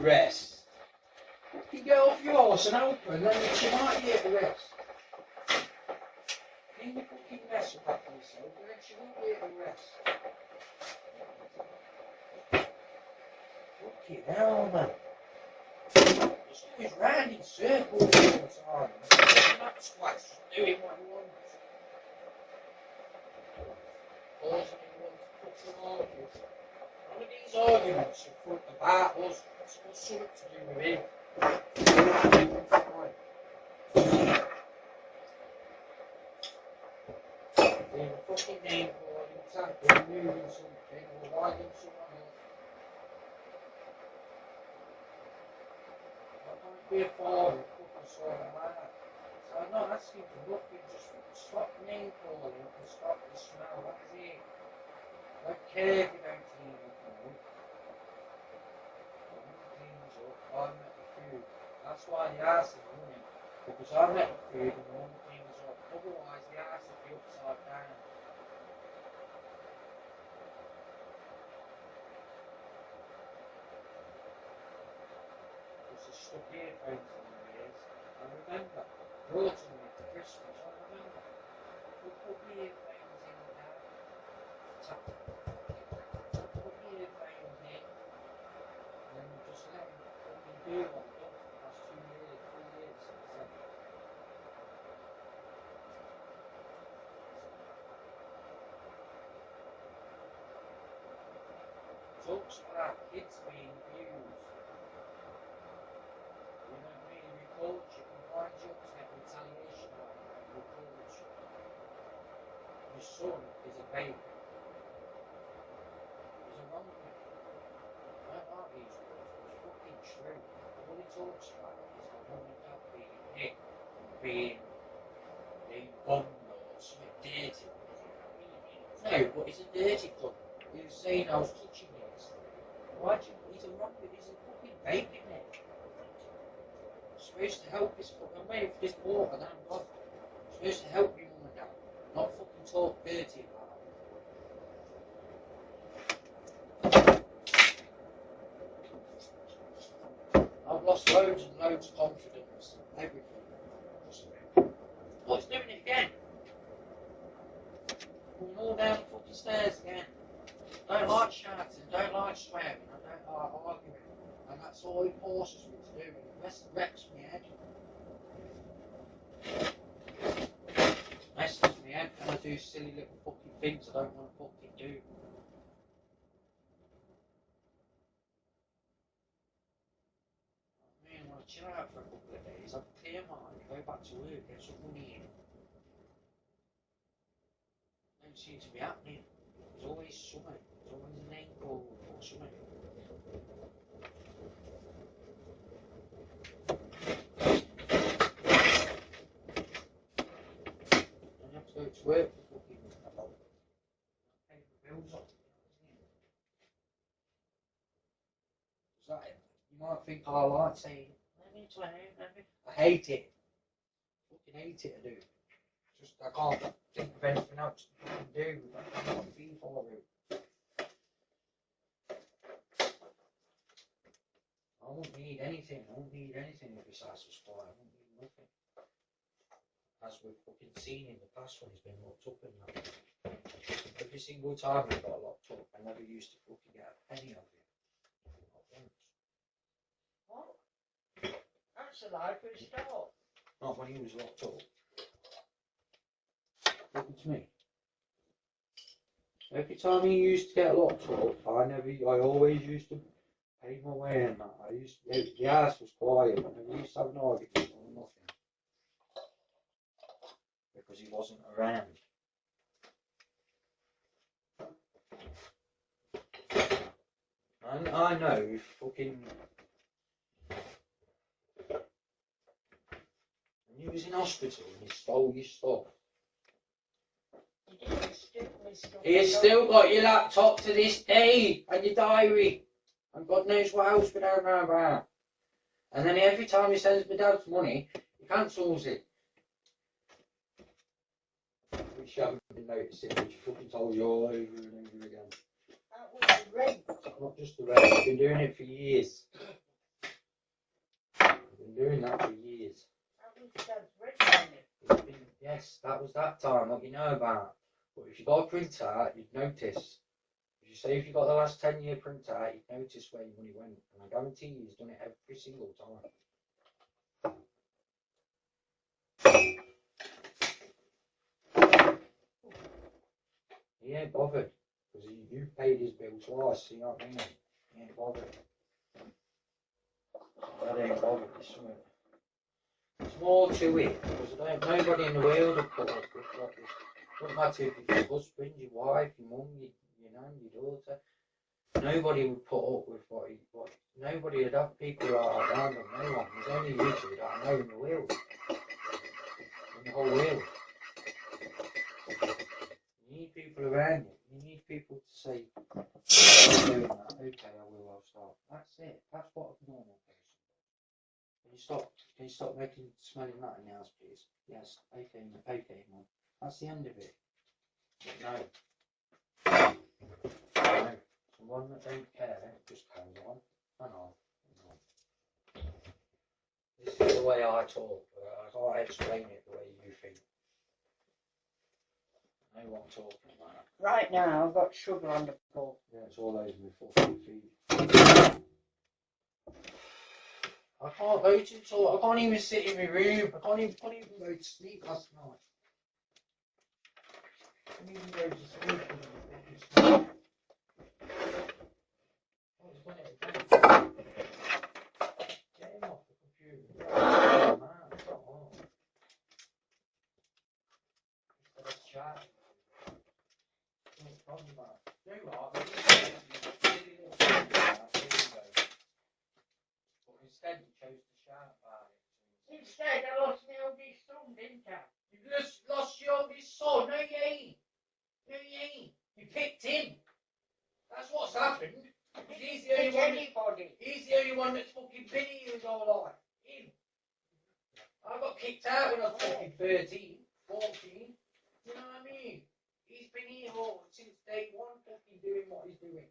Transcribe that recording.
rest. You get off your horse and open, then she might be able to rest. Clean the fucking mess up after yourself, and then she won't be able to rest. Fucking hell, man. Just always round in circles all the time. You're not twice, just doing what you want. Causing everyone to fucking argue. None of these arguments are about us. It's got something to do with him. Being a fucking name calling, tapping, moving something, or winding someone up. I can't be a father, fucking sort of like that. So I'm not asking for nothing, just stop name calling and stop the smell, that's it. I don't care if you don't clean it up. Things up, I met the food. That's why the arse is running. Because I met the food and one things up. Otherwise the arse would be upside down. Because there's stuck earphones in my ears. I remember. Brought them me for Christmas, I remember. We'll put the earphones in now. Put the earphones in. And then we'll just let them fucking do what they've done for the past 2 years, 3 years since then. Talks about kids being abused. You know what I mean? Reports, you can find you up to get retaliation out of that. Reports. Your son is a baby. He's a wrong thing. I don't like these words, but it's fucking true. What he talks about is the mum and dad being hit, being bummed or something dirty. No, but he's a dirty cunt. He was saying I was touching him. Why do you, he's a wrong thing, he's a fucking baby, mate. Supposed to help his fucking mate for this water, damn God. Supposed to help your mum and dad, not fucking talk dirty about it. I've lost loads and loads of confidence, everything. Oh, it's doing it again. Going all down the fucking stairs again. Don't like shouting, don't like swearing, I don't like arguing. And that's all he forces me to do, and the rest wrecks my head. Messes me head when I do silly little fucking things I don't want to fucking do. I mean, I want to chill out for a couple of days, have a clear mind, go back to work, get some money in. Don't seem to be happening. There's always something. There's always an name call or something. And you have to go to work for fucking paying the bills off. Is that it? You might think I like saying, let me to home, let me. I hate it. I fucking hate it, I do. Just, I can't think of anything else to fucking do. I don't want to be for it. I won't need anything. I won't need anything if his house was quiet. I won't need nothing. As we've fucking seen in the past when he's been locked up and that. Every single time he got locked up, I never used to fucking get a penny of it. Not once. What? That's a lie for a start. Not when he was locked up. Listen to me. Every time he used to get locked up, I always used to pay my way in that. The house was quiet. I never used to have an argument or nothing. Because he wasn't around. And I know if fucking... When you was in hospital and he stole your stuff. He's still got your laptop to this day and your diary and God knows what else we don't know about. And then every time he sends my dad's money, he cancels it. Which you haven't been noticing, which he fucking told you all over and over again. That was the rent. Not just the rent, he's been doing it for years. that was that time, what you know about. But if you got a printer, you'd notice. If you got the last 10-year printer, you'd notice where your money went. And I guarantee you, he's done it every single time. He ain't bothered. Because you paid his bill twice, you know what I mean? He ain't bothered. That ain't bothered, it's something. There's more to it, because nobody in the world would put up with what this. Wouldn't matter if it's your husband, your wife, your mum, your nan, your daughter. Nobody would put up with what nobody would have people like that around them, no one. There's only you two that I know in the world. In the whole world. You need people around you. You need people to say, I'm doing that, okay, I'll start. That's it. That's what a normal person does. Can you stop smelling that in the house, please? Yes, okay, Mum. That's the end of it. But no. Someone that don't care just carries on and on and on. This is the way I talk. I can't explain it the way you think. I know what I'm talking about. Right now, I've got sugar on the floor. Yeah, it's all over my fucking feet. I can't go to the toilet. I can't even sit in my room. I can't even go to sleep last night. I can't even go to sleep because of the fucking smell. Get him off the computer. Oh, man, come on. Instead of chatting. No problem, man. You know what? But instead, he chose to shout about it. Instead, I lost my oldest son, didn't I? You just lost your oldest son. No, you ain't. No, you ain't. You picked him. That's what's happened. He's the only one that's fucking been here his whole life. Him. I got kicked out when I was fucking 13, 14. You know what I mean? He's been here all since day one, fucking doing what he's doing.